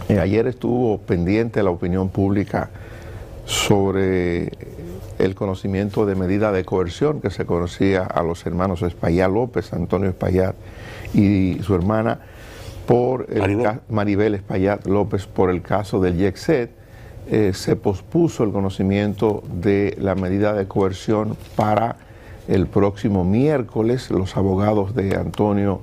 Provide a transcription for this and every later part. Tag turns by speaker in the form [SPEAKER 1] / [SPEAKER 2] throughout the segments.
[SPEAKER 1] Ayer estuvo pendiente la opinión pública sobre el conocimiento de medida de coerción que se conocía a los hermanos Espaillat López, Antonio Espaillat y su hermana, por Maribel Espaillat López, por el caso del YECSED. Se pospuso el conocimiento de la medida de coerción para el próximo miércoles. Los abogados de Antonio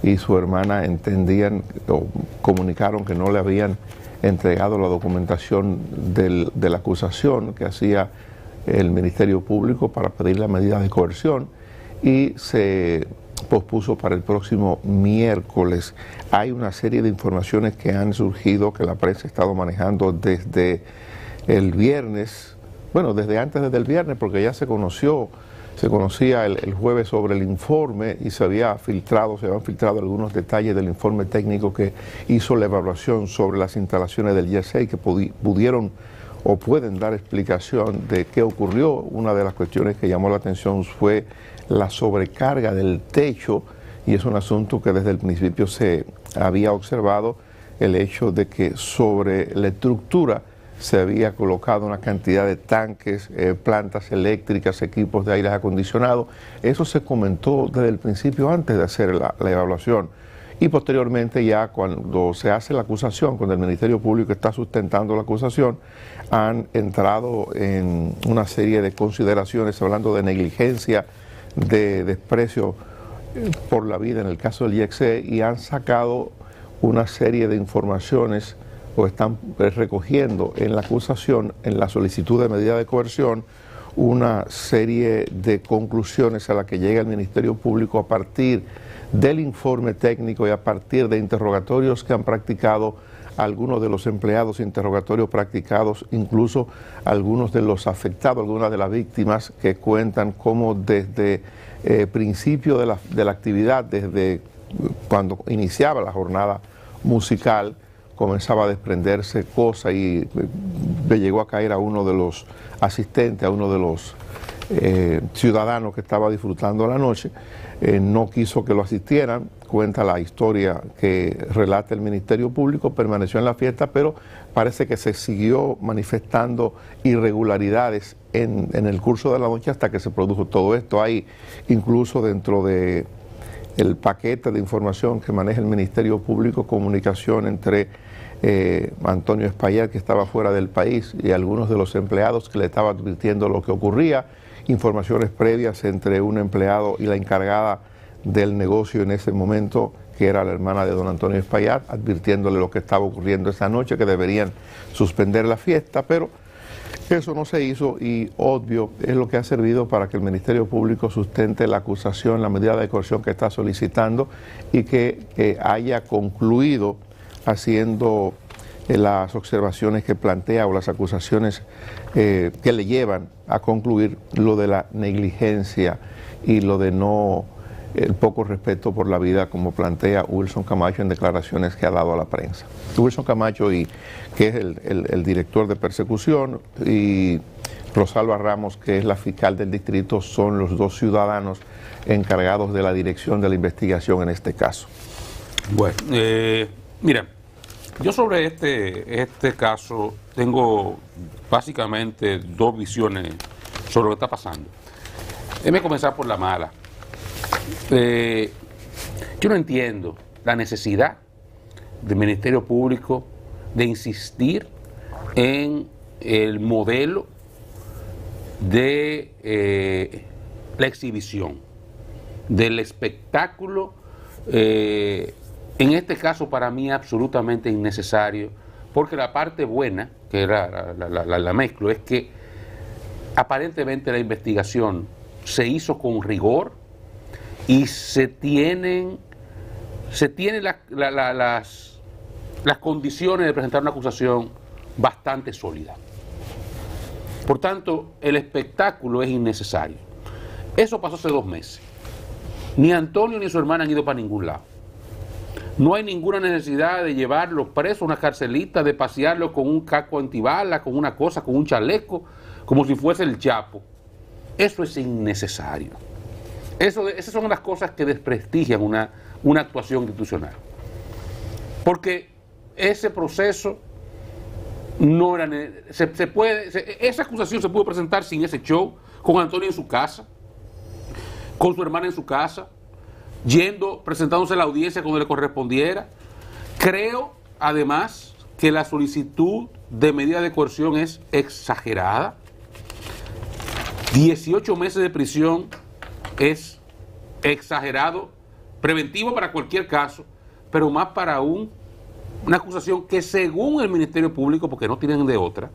[SPEAKER 1] y su hermana entendían o comunicaron que no le habían entregado la documentación de la acusación que hacía el Ministerio Público para pedir la medida de coerción, y se pospuso para el próximo miércoles. Hay una serie de informaciones que han surgido, que la prensa ha estado manejando desde el viernes, bueno, desde antes del viernes, porque ya se conocía el jueves sobre el informe y se habían filtrado algunos detalles del informe técnico que hizo la evaluación sobre las instalaciones del YECSED, que pudieron o pueden dar explicación de qué ocurrió. Una de las cuestiones que llamó la atención fue la sobrecarga del techo, y es un asunto que desde el principio se había observado, el hecho de que sobre la estructura se había colocado una cantidad de tanques, plantas eléctricas, equipos de aire acondicionado. Eso se comentó desde el principio antes de hacer la evaluación. Y posteriormente, ya cuando se hace la acusación, cuando el Ministerio Público está sustentando la acusación, han entrado en una serie de consideraciones hablando de negligencia, de desprecio por la vida en el caso del YECSED, y han sacado una serie de informaciones, o están recogiendo en la acusación, en la solicitud de medida de coerción, una serie de conclusiones a las que llega el Ministerio Público a partir del informe técnico y a partir de interrogatorios que han practicado algunos de los empleados, interrogatorios practicados incluso algunos de los afectados, algunas de las víctimas, que cuentan cómo desde principio de la actividad, desde cuando iniciaba la jornada musical, comenzaba a desprenderse cosas y le llegó a caer a uno de los asistentes, a uno de los ciudadanos que estaba disfrutando la noche. No quiso que lo asistieran. Cuenta la historia que relata el Ministerio Público, permaneció en la fiesta, pero parece que se siguió manifestando irregularidades en el curso de la noche hasta que se produjo todo esto. Hay incluso dentro de el paquete de información que maneja el Ministerio Público, comunicación entre Antonio Espaillat, que estaba fuera del país, y algunos de los empleados que le estaban advirtiendo lo que ocurría, informaciones previas entre un empleado y la encargada del negocio en ese momento, que era la hermana de don Antonio Espaillat, advirtiéndole lo que estaba ocurriendo esa noche, que deberían suspender la fiesta, pero eso no se hizo, y obvio es lo que ha servido para que el Ministerio Público sustente la acusación, la medida de coerción que está solicitando, y que haya concluido haciendo las observaciones que plantea o las acusaciones que le llevan a concluir lo de la negligencia y lo de el poco respeto por la vida, como plantea Wilson Camacho en declaraciones que ha dado a la prensa. Wilson Camacho, que es el director de persecución, y Rosalba Ramos, que es la fiscal del distrito, son los dos ciudadanos encargados de la dirección de la investigación en este caso.
[SPEAKER 2] Bueno, mira, yo sobre este caso tengo básicamente dos visiones sobre lo que está pasando. Déjeme comenzar por la mala. Yo no entiendo la necesidad del Ministerio Público de insistir en el modelo de la exhibición, del espectáculo. En este caso, para mí, absolutamente innecesario, porque la parte buena, que era la mezclo, es que aparentemente la investigación se hizo con rigor y se tienen las condiciones de presentar una acusación bastante sólida. Por tanto, el espectáculo es innecesario. Eso pasó hace 2 meses. Ni Antonio ni su hermana han ido para ningún lado. No hay ninguna necesidad de llevarlos presos a una carcelita, de pasearlos con un casco antibalas, con una cosa, con un chaleco, como si fuese el Chapo. Eso es innecesario. Esas son las cosas que desprestigian una actuación institucional. Porque ese proceso no era... esa acusación se pudo presentar sin ese show, con Antonio en su casa, con su hermana en su casa, presentándose a la audiencia cuando le correspondiera. Creo, además, que la solicitud de medida de coerción es exagerada. 18 meses de prisión es exagerado, preventivo para cualquier caso, pero más para una acusación que, según el Ministerio Público, porque no tienen de otra,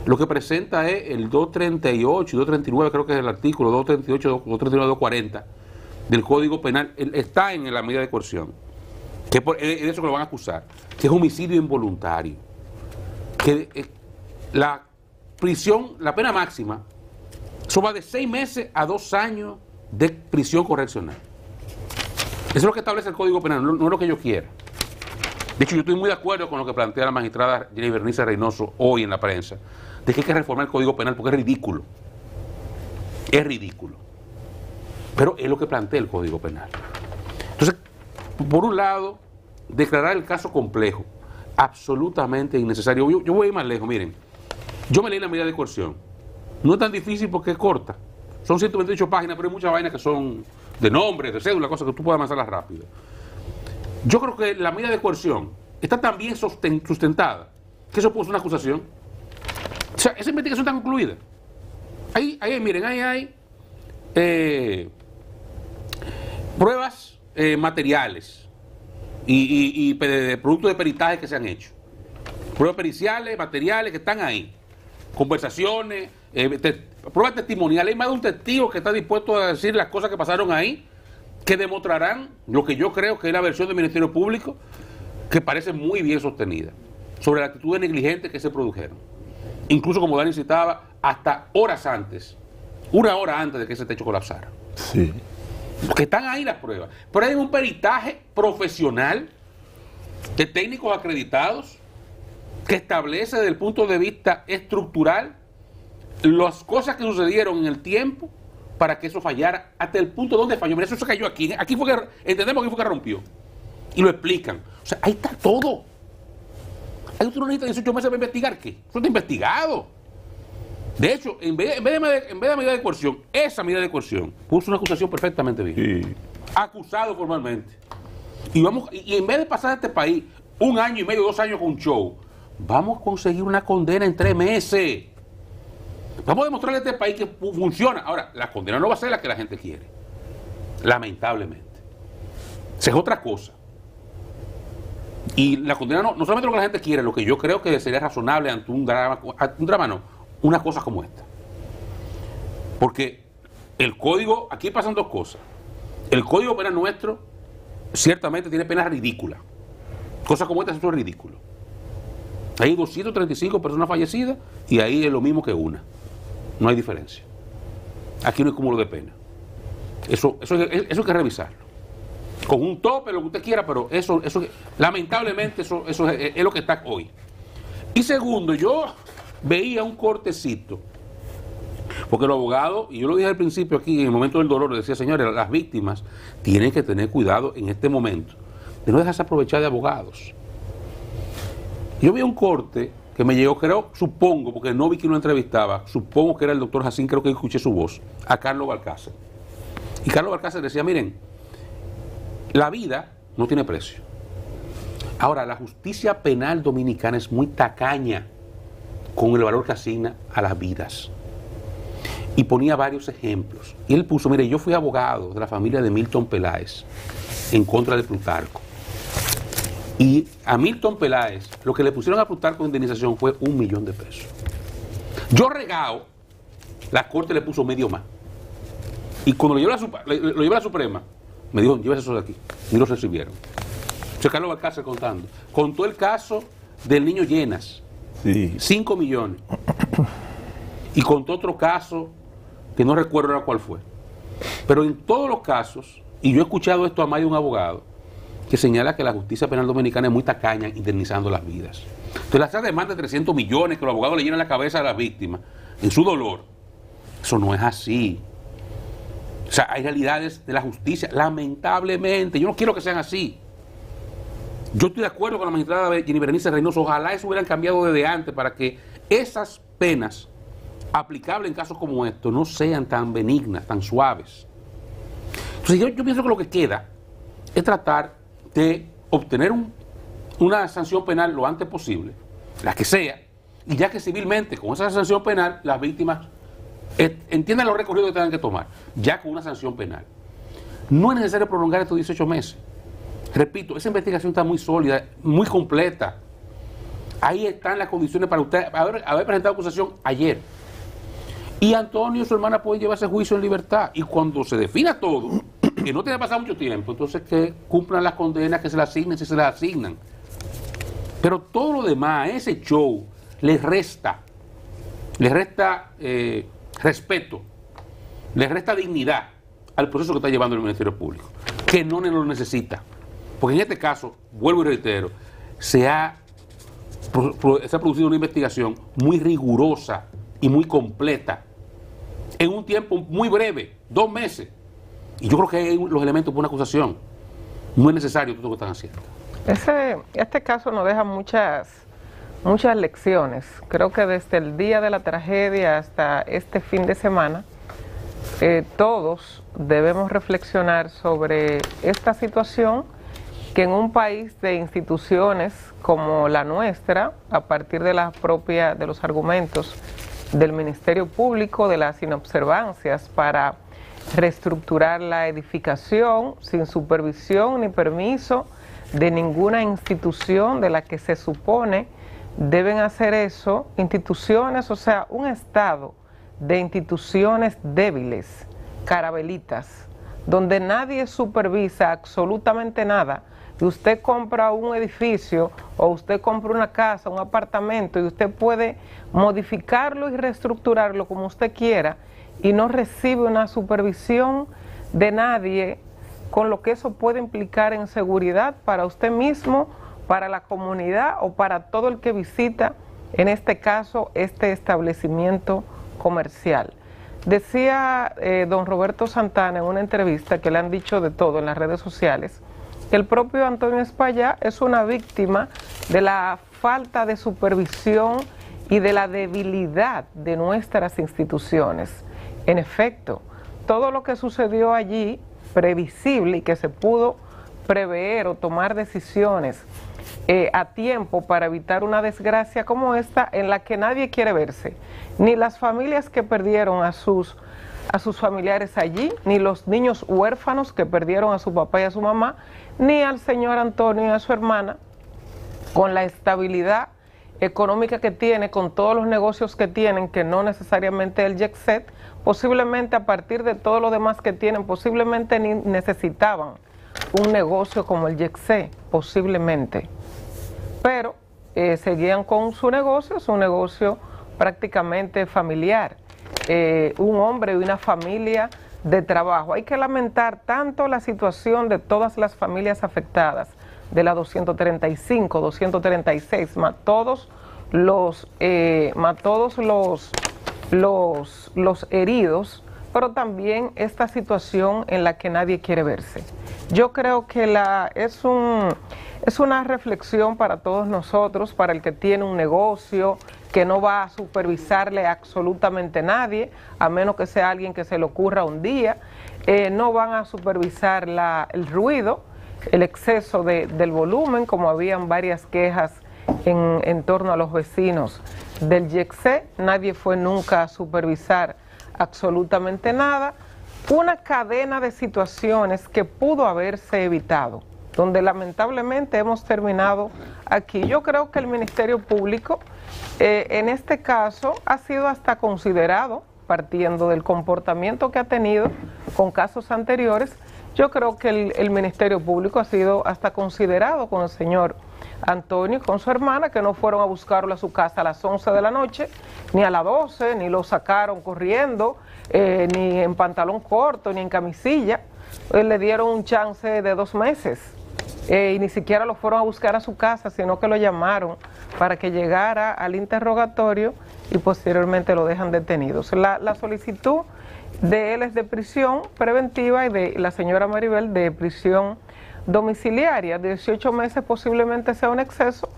[SPEAKER 2] lo que presenta es el 238 y 239, creo que es el artículo 238, 239, 240 del Código Penal, está en la medida de coerción, que es de eso que lo van a acusar, que es homicidio involuntario, que la prisión, la pena máxima, eso va de 6 meses a 2 años de prisión correccional. Eso es lo que establece el Código Penal, no es lo que yo quiera. De hecho, yo estoy muy de acuerdo con lo que plantea la magistrada Jenny Bernice Reynoso hoy en la prensa, de que hay que reformar el Código Penal porque es ridículo. Es ridículo. Pero es lo que plantea el Código Penal. Entonces, por un lado, declarar el caso complejo, absolutamente innecesario. Yo voy a ir más lejos, miren. Yo me leí la medida de coerción. No es tan difícil porque es corta. Son 128 páginas, pero hay muchas vainas que son de nombre, de cédula, cosas que tú puedes avanzarlas rápido. Yo creo que la medida de coerción está tan bien sustentada que eso puede ser una acusación. O sea, esa investigación está concluida. Miren, ahí hay pruebas materiales y productos de peritaje que se han hecho. Pruebas periciales, materiales que están ahí. Conversaciones, pruebas testimoniales. Hay más de un testigo que está dispuesto a decir las cosas que pasaron ahí, que demostrarán lo que yo creo que es la versión del Ministerio Público, que parece muy bien sostenida, sobre las actitudes negligentes que se produjeron. Incluso, como Dani citaba, hasta horas antes, 1 hora antes de que ese techo colapsara.
[SPEAKER 1] Sí.
[SPEAKER 2] Que están ahí las pruebas. Pero hay un peritaje profesional de técnicos acreditados que establece desde el punto de vista estructural las cosas que sucedieron en el tiempo para que eso fallara, hasta el punto donde falló. Mira, eso se cayó aquí. Aquí fue que entendemos que fue que rompió. Y lo explican. O sea, ahí está todo. Ahí usted no necesita 18 meses para investigar qué. Eso está investigado. De hecho, en vez de medida de coerción, esa medida de coerción puso una acusación perfectamente bien. Sí. Acusado formalmente. Y en vez de pasar a este país 1 año y medio, 2 años con un show, vamos a conseguir una condena en 3 meses. Vamos a demostrarle a este país que funciona. Ahora, la condena no va a ser la que la gente quiere. Lamentablemente. Esa es otra cosa. Y la condena no solamente lo que la gente quiere, lo que yo creo que sería razonable ante un drama no, una cosa como esta. Porque el código, aquí pasan 2 cosas. El Código Penal nuestro ciertamente tiene penas ridículas. Cosas como esta son ridículas. Hay 235 personas fallecidas y ahí es lo mismo que una. No hay diferencia. Aquí no hay cúmulo de pena. Eso hay que revisarlo. Con un tope, lo que usted quiera, pero eso lamentablemente, eso es lo que está hoy. Y segundo, yo veía un cortecito, porque los abogados, y yo lo dije al principio aquí, en el momento del dolor, decía, señores, las víctimas tienen que tener cuidado en este momento, de no dejarse aprovechar de abogados. Yo vi un corte que me llegó, supongo, porque no vi que lo entrevistaba, supongo que era el doctor Jacín, creo que escuché su voz, a Carlos Balcácer. Y Carlos Balcácer decía, miren, la vida no tiene precio. Ahora, la justicia penal dominicana es muy tacaña con el valor que asigna a las vidas. Y ponía varios ejemplos. Y él puso, mire, yo fui abogado de la familia de Milton Peláez en contra de Plutarco. Y a Milton Peláez, lo que le pusieron a Plutarco de indemnización fue $1 millón de pesos. Yo regao, la corte le puso medio más. Y cuando lo llevé a la Suprema, me dijo, llévese eso de aquí. Ni lo recibieron. José Carlos Balcácer contando. Contó el caso del niño Llenas. Sí. 5 millones. Y contó otro caso que no recuerdo ahora cuál fue. Pero en todos los casos, y yo he escuchado esto a más de un abogado, que señala que la justicia penal dominicana es muy tacaña indemnizando las vidas. Entonces, las demandas de 300 millones que los abogados le llenan la cabeza a las víctimas en su dolor, eso no es así. O sea, hay realidades de la justicia, lamentablemente, yo no quiero que sean así. Yo estoy de acuerdo con la magistrada Jenny Berenice Reynoso, ojalá eso hubieran cambiado desde antes para que esas penas aplicables en casos como estos no sean tan benignas, tan suaves. Entonces yo pienso que lo que queda es tratar de obtener una sanción penal lo antes posible, la que sea, y ya que civilmente con esa sanción penal las víctimas entiendan los recorridos que tengan que tomar, ya con una sanción penal. No es necesario prolongar estos 18 meses. Repito, esa investigación está muy sólida, muy completa. Ahí están las condiciones para usted haber presentado acusación ayer. Y Antonio y su hermana pueden llevarse a juicio en libertad. Y cuando se defina todo, que no tiene que pasar mucho tiempo, entonces que cumplan las condenas que se les asignen si se las asignan. Pero todo lo demás, ese show, les resta respeto, les resta dignidad al proceso que está llevando el Ministerio Público, que no lo necesita. Porque en este caso, vuelvo y reitero, se ha producido una investigación muy rigurosa y muy completa en un tiempo muy breve, 2 meses. Y yo creo que hay los elementos para una acusación. No es necesario todo lo que están haciendo.
[SPEAKER 3] Este caso nos deja muchas lecciones. Creo que desde el día de la tragedia hasta este fin de semana, todos debemos reflexionar sobre esta situación que en un país de instituciones como la nuestra, a partir de de los argumentos del Ministerio Público, de las inobservancias para reestructurar la edificación sin supervisión ni permiso de ninguna institución de la que se supone deben hacer eso, instituciones, o sea, un estado de instituciones débiles, carabelitas, donde nadie supervisa absolutamente nada. Y usted compra un edificio o usted compra una casa, un apartamento, y usted puede modificarlo y reestructurarlo como usted quiera y no recibe una supervisión de nadie, con lo que eso puede implicar en seguridad para usted mismo, para la comunidad o para todo el que visita, en este caso, este establecimiento comercial. Decía don Roberto Santana en una entrevista, que le han dicho de todo en las redes sociales, que el propio Antonio Espaillat es una víctima de la falta de supervisión y de la debilidad de nuestras instituciones. En efecto, todo lo que sucedió allí, previsible y que se pudo prever o tomar decisiones a tiempo para evitar una desgracia como esta, en la que nadie quiere verse, ni las familias que perdieron a sus familiares allí, ni los niños huérfanos que perdieron a su papá y a su mamá, ni al señor Antonio y a su hermana, con la estabilidad económica que tiene, con todos los negocios que tienen, que no necesariamente el jet set, posiblemente a partir de todo lo demás que tienen, posiblemente ni necesitaban un negocio como el jet set, posiblemente. Pero seguían con su negocio prácticamente familiar. Un hombre y una familia de trabajo. Hay que lamentar tanto la situación de todas las familias afectadas, de la 235, 236, más todos los heridos, pero también esta situación en la que nadie quiere verse. Yo creo que es una reflexión para todos nosotros, para el que tiene un negocio, que no va a supervisarle a absolutamente nadie, a menos que sea alguien que se le ocurra un día. No van a supervisar el ruido, el exceso del volumen, como habían varias quejas en torno a los vecinos del YECSE. Nadie fue nunca a supervisar absolutamente nada. Una cadena de situaciones que pudo haberse evitado, donde lamentablemente hemos terminado aquí. Yo creo que el Ministerio Público en este caso ha sido hasta considerado, partiendo del comportamiento que ha tenido con casos anteriores. Yo creo que el Ministerio Público ha sido hasta considerado con el señor Antonio y con su hermana, que no fueron a buscarlo a su casa a las 11 de la noche, ni a las 12, ni lo sacaron corriendo, ni en pantalón corto, ni en camisilla. Le dieron un chance de 2 meses. Y ni siquiera lo fueron a buscar a su casa, sino que lo llamaron para que llegara al interrogatorio y posteriormente lo dejan detenido. La solicitud de él es de prisión preventiva y de la señora Maribel de prisión domiciliaria. 18 meses posiblemente sea un exceso,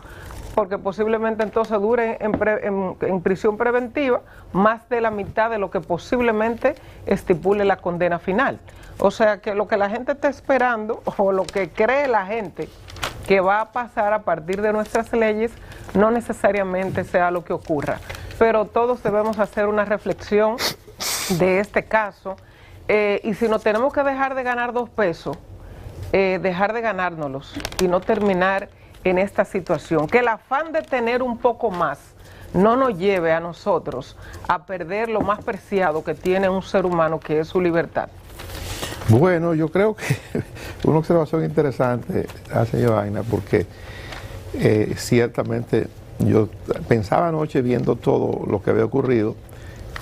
[SPEAKER 3] porque posiblemente entonces dure en prisión preventiva más de la mitad de lo que posiblemente estipule la condena final. O sea que lo que la gente está esperando, o lo que cree la gente que va a pasar a partir de nuestras leyes, no necesariamente sea lo que ocurra. Pero todos debemos hacer una reflexión de este caso, y si nos tenemos que dejar de ganar 2 pesos, dejar de ganárnoslos y no terminar en esta situación. Que el afán de tener un poco más no nos lleve a nosotros a perder lo más preciado que tiene un ser humano, que es su libertad.
[SPEAKER 1] Bueno, yo creo que una observación interesante hace Joaina, porque ciertamente yo pensaba anoche, viendo todo lo que había ocurrido,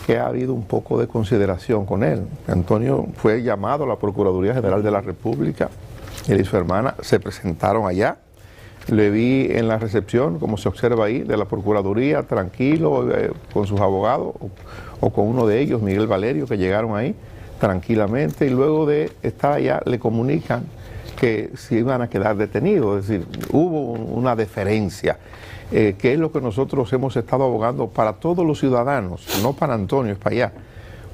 [SPEAKER 1] que ha habido un poco de consideración con él. Antonio fue llamado a la Procuraduría General de la República, él y su hermana se presentaron allá. Le vi en la recepción, como se observa ahí, de la Procuraduría, tranquilo, con sus abogados, o con uno de ellos, Miguel Valerio, que llegaron ahí tranquilamente, y luego de estar allá le comunican que se iban a quedar detenidos. Es decir, hubo una deferencia, que es lo que nosotros hemos estado abogando para todos los ciudadanos, no para Antonio Espaillat,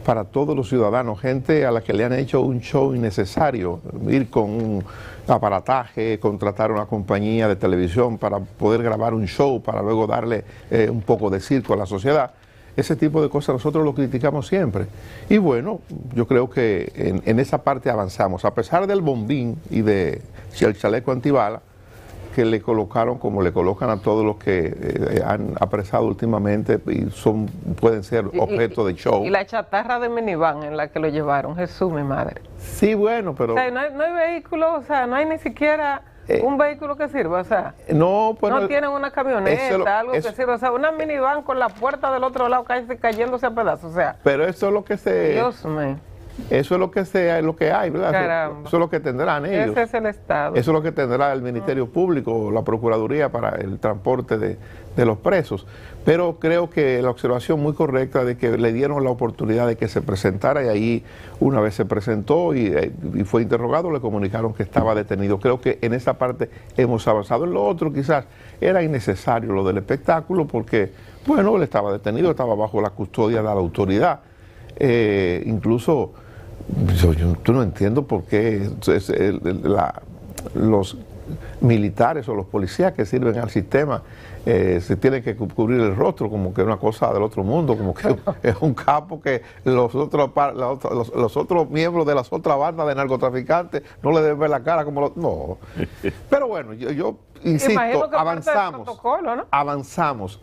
[SPEAKER 1] para todos los ciudadanos, gente a la que le han hecho un show innecesario, ir con un aparataje, contratar una compañía de televisión para poder grabar un show, para luego darle un poco de circo a la sociedad. Ese tipo de cosas nosotros lo criticamos siempre. Y bueno, yo creo que en esa parte avanzamos, a pesar del bombín y del chaleco antibala que le colocaron, como le colocan a todos los que han apresado últimamente y pueden ser objeto de show.
[SPEAKER 3] Y la chatarra de minivan en la que lo llevaron, Jesús, mi madre.
[SPEAKER 1] Sí, bueno, pero...
[SPEAKER 3] O sea, no hay vehículo, o sea, no hay ni siquiera un vehículo que sirva, o sea...
[SPEAKER 1] No, pues
[SPEAKER 3] no tienen una camioneta, algo que sirva, o sea, una minivan con la puerta del otro lado cayéndose a pedazos, o sea...
[SPEAKER 1] Pero eso es lo que se...
[SPEAKER 3] Dios mío.
[SPEAKER 1] Eso es lo que hay, ¿verdad?
[SPEAKER 3] Caramba.
[SPEAKER 1] Eso es lo que tendrán ellos.
[SPEAKER 3] Ese es el Estado.
[SPEAKER 1] Eso es lo que tendrá el Ministerio Público, la Procuraduría para el transporte de los presos. Pero creo que la observación muy correcta de que le dieron la oportunidad de que se presentara, y ahí una vez se presentó y fue interrogado, le comunicaron que estaba detenido. Creo que en esa parte hemos avanzado. En lo otro quizás era innecesario lo del espectáculo, porque, bueno, él estaba detenido, estaba bajo la custodia de la autoridad. Incluso yo no entiendo por qué los militares o los policías que sirven al sistema se tienen que cubrir el rostro, como que es una cosa del otro mundo, como que es un capo que los otros miembros de las otras bandas de narcotraficantes no le deben ver la cara como no. Pero bueno, yo insisto, ¿no? avanzamos,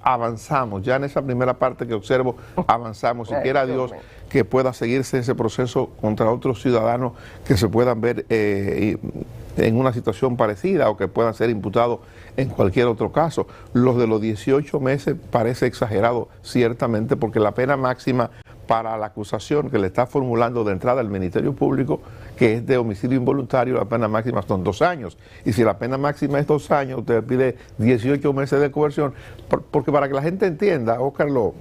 [SPEAKER 1] ya en esa primera parte que observo, avanzamos, y quiera Dios que pueda seguirse ese proceso contra otros ciudadanos que se puedan ver en una situación parecida o que puedan ser imputados en cualquier otro caso. Los de los 18 meses parece exagerado, ciertamente, porque la pena máxima para la acusación que le está formulando de entrada el Ministerio Público, que es de homicidio involuntario, la pena máxima son 2 años. Y si la pena máxima es 2 años, usted pide 18 meses de coerción, porque para que la gente entienda, Oscar lo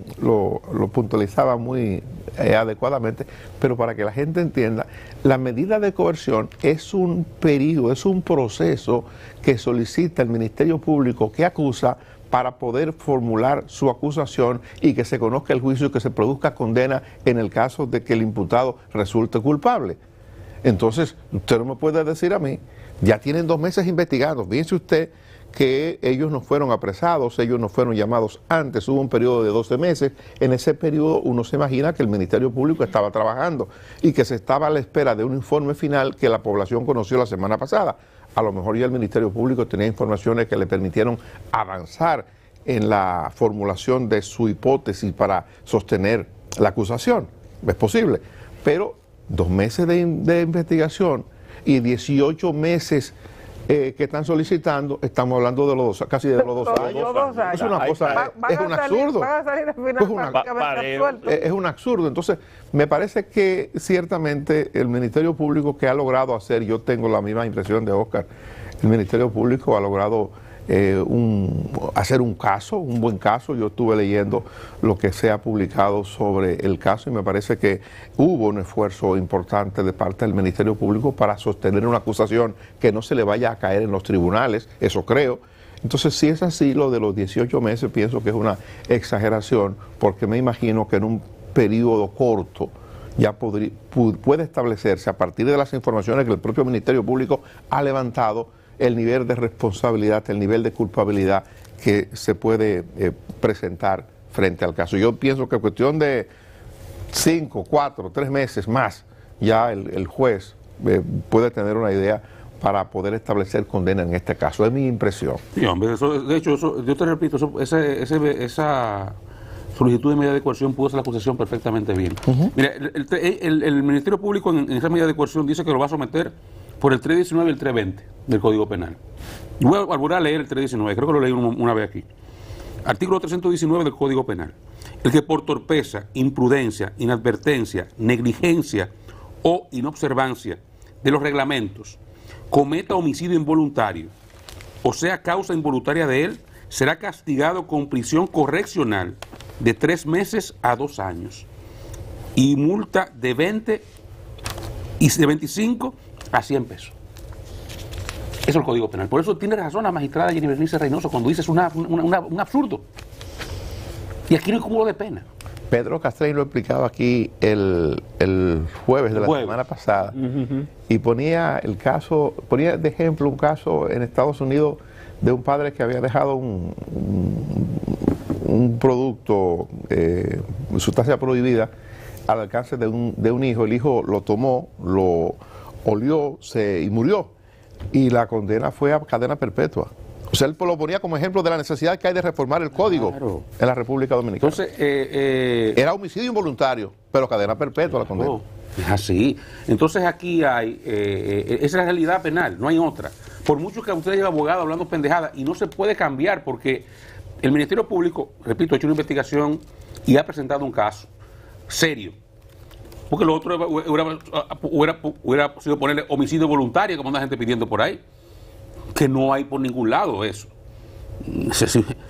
[SPEAKER 1] puntualizaba muy adecuadamente, pero para que la gente entienda, la medida de coerción es un periodo, es un proceso que solicita el Ministerio Público que acusa para poder formular su acusación y que se conozca el juicio y que se produzca condena en el caso de que el imputado resulte culpable. Entonces, usted no me puede decir a mí, ya tienen 2 meses investigando, fíjense usted que ellos no fueron apresados, ellos no fueron llamados antes, hubo un periodo de 12 meses, en ese periodo uno se imagina que el Ministerio Público estaba trabajando y que se estaba a la espera de un informe final que la población conoció la semana pasada. A lo mejor ya el Ministerio Público tenía informaciones que le permitieron avanzar en la formulación de su hipótesis para sostener la acusación. Es posible. Pero 2 meses de investigación y 18 meses que están solicitando, estamos hablando de casi de los 2 años. Es una cosa, es un absurdo. Es un absurdo. Entonces, me parece que ciertamente el Ministerio Público que ha logrado hacer, yo tengo la misma impresión de Oscar, el Ministerio Público ha logrado hacer un caso, un buen caso. Yo estuve leyendo lo que se ha publicado sobre el caso y me parece que hubo un esfuerzo importante de parte del Ministerio Público para sostener una acusación que no se le vaya a caer en los tribunales, eso creo. Entonces, si es así, lo de los 18 meses pienso que es una exageración, porque me imagino que en un periodo corto ya puede establecerse, a partir de las informaciones que el propio Ministerio Público ha levantado, el nivel de responsabilidad, el nivel de culpabilidad que se puede presentar frente al caso. Yo pienso que en cuestión de 5, 4, 3 meses más, ya el juez puede tener una idea para poder establecer condena en este caso. Es mi impresión.
[SPEAKER 2] Sí, hombre, de hecho, yo te repito, esa solicitud de medida de coerción pudo ser la acusación perfectamente bien. Mira, el Ministerio Público en esa medida de coerción dice que lo va a someter por el 319 y el 320 del Código Penal. Voy a volver a leer el 319, creo que lo leí una vez aquí. Artículo 319 del Código Penal. El que por torpeza, imprudencia, inadvertencia, negligencia o inobservancia de los reglamentos cometa homicidio involuntario o sea causa involuntaria de él, será castigado con prisión correccional de 3 meses a 2 años y multa de 20 y de 25 a 100 pesos. Eso es el Código Penal. Por eso tiene razón la magistrada Jenny Bernice Reynoso cuando dice es un absurdo. Y aquí no hay cúmulo de pena.
[SPEAKER 1] Pedro Castrén lo explicaba aquí el jueves de la semana pasada y ponía de ejemplo un caso en Estados Unidos de un padre que había dejado un producto, sustancia prohibida, al alcance de un hijo. El hijo lo tomó, lo olió y murió, y la condena fue a cadena perpetua. O sea, él lo ponía como ejemplo de la necesidad que hay de reformar el código en la República Dominicana.
[SPEAKER 2] Entonces,
[SPEAKER 1] era homicidio involuntario, pero cadena perpetua la condena.
[SPEAKER 2] Es así. Entonces aquí hay, esa es la realidad penal, no hay otra. Por mucho que usted lleve abogado hablando pendejadas, y no se puede cambiar porque el Ministerio Público, repito, ha hecho una investigación y ha presentado un caso serio. Porque lo otro hubiera sido ponerle homicidio voluntario, como anda gente pidiendo por ahí, que no hay por ningún lado eso.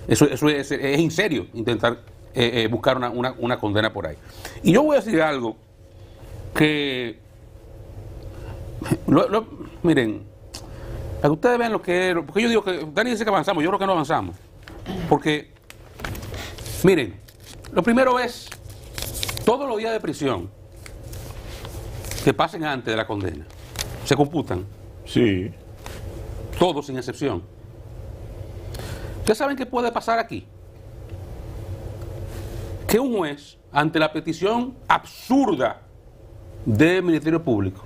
[SPEAKER 2] Eso es inserio intentar buscar una condena por ahí. Y yo voy a decir algo que, miren, para que ustedes vean lo que es, porque yo digo que, Dani dice que avanzamos, yo creo que no avanzamos. Porque, miren, lo primero es, todos los días de prisión que pasen antes de la condena, se computan.
[SPEAKER 4] Sí.
[SPEAKER 2] Todos sin excepción. ¿Ustedes saben qué puede pasar aquí? Que un juez, ante la petición absurda del Ministerio Público,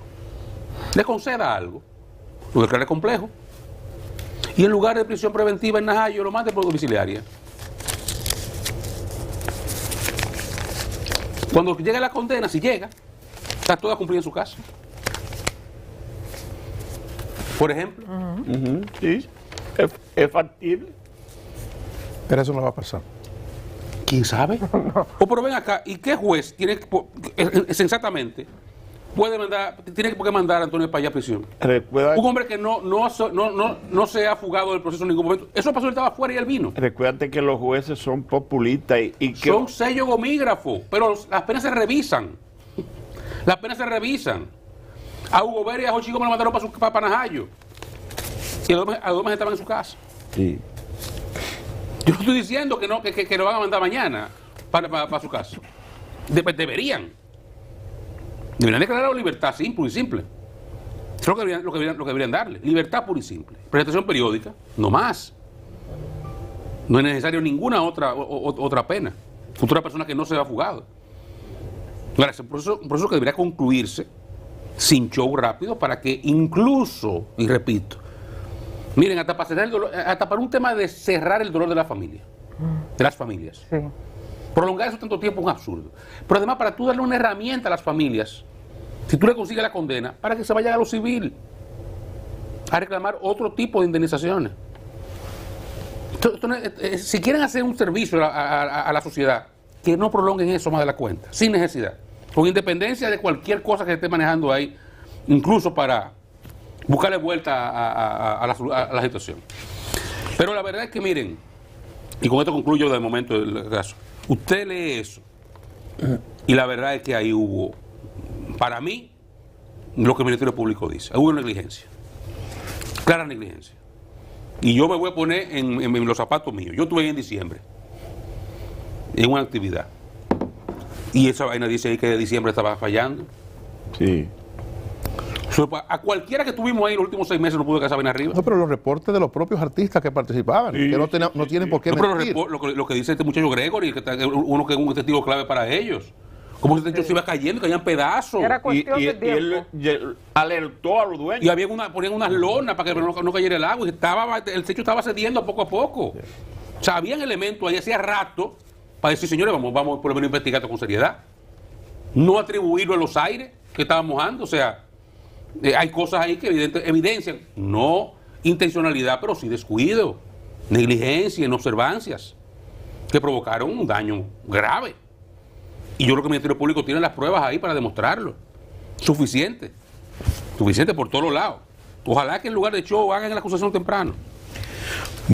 [SPEAKER 2] le conceda algo, lo declare complejo, y en lugar de prisión preventiva en Najayo, lo mande por domiciliaria. Cuando llegue la condena, si llega, está toda cumplida en su casa. Por ejemplo.
[SPEAKER 4] Sí, es factible.
[SPEAKER 1] Pero eso no va a pasar.
[SPEAKER 2] ¿Quién sabe? O pero ven acá, ¿y qué juez tiene sensatamente tiene que mandar a Antonio Espaillat a prisión?
[SPEAKER 4] Recuerda,
[SPEAKER 2] un hombre que no se ha fugado del proceso en ningún momento. Eso pasó, él estaba afuera y él vino.
[SPEAKER 4] recuérdate que los jueces son populistas y que
[SPEAKER 2] Son sello gomígrafo, pero las penas se revisan. Las penas se revisan. A Hugo Vera y a Jochi Gómez lo mandaron para Najayo. Y a dos meses estaban en su casa.
[SPEAKER 4] sí.
[SPEAKER 2] Yo no estoy diciendo que lo van a mandar mañana para su casa. Deberían declarar libertad pura y simple. Eso es lo que deberían darle. Libertad pura y simple. Presentación periódica, no más. No es necesario ninguna otra pena. Futura persona que no se ha fugado. Ahora, es un proceso que debería concluirse sin show rápido para que incluso, y repito, miren, hasta para cerrar el dolor, hasta para un tema de cerrar el dolor de la familia, de las familias.
[SPEAKER 3] Sí.
[SPEAKER 2] Prolongar eso tanto tiempo es un absurdo. Pero además, para tú darle una herramienta a las familias, si tú le consigues la condena, para que se vayan a lo civil, a reclamar otro tipo de indemnizaciones. Si quieren hacer un servicio a la sociedad, que no prolonguen eso más de la cuenta, sin necesidad, con independencia de cualquier cosa que esté manejando ahí, incluso para buscarle vuelta a la situación. Pero la verdad es que miren, y con esto concluyo de momento el caso, usted lee eso y la verdad es que ahí hubo, para mí, lo que el Ministerio Público dice, hubo negligencia, clara negligencia. Y yo me voy a poner en los zapatos míos. Yo estuve ahí en diciembre, en una actividad, y esa vaina dice ahí que de diciembre estaba fallando.
[SPEAKER 4] Sí.
[SPEAKER 2] A cualquiera que tuvimos ahí los últimos 6 meses no pudo que esa vaina arriba.
[SPEAKER 1] No, pero los reportes de los propios artistas que participaban,
[SPEAKER 4] Sí.
[SPEAKER 1] que no tienen por qué
[SPEAKER 2] No, pero
[SPEAKER 1] mentir.
[SPEAKER 2] lo que dice este muchacho Gregory, uno que es un testigo clave para ellos. Como ese techo se iba cayendo, caían pedazos.
[SPEAKER 3] Era
[SPEAKER 4] Y
[SPEAKER 3] cuestión de tiempo.
[SPEAKER 4] él alertó a los dueños.
[SPEAKER 2] Y había ponían unas lonas para que no cayera el agua. Y el techo estaba cediendo poco a poco. O sea, habían elementos ahí hacía rato para decir, señores, vamos por lo menos a investigar esto con seriedad. No atribuirlo a los aires que estaban mojando. O sea, hay cosas ahí que evidencian, no intencionalidad, pero sí descuido, negligencia, inobservancias, que provocaron un daño grave. Y yo creo que el Ministerio Público tiene las pruebas ahí para demostrarlo. Suficiente por todos los lados. Ojalá que en lugar de show hagan la acusación temprano.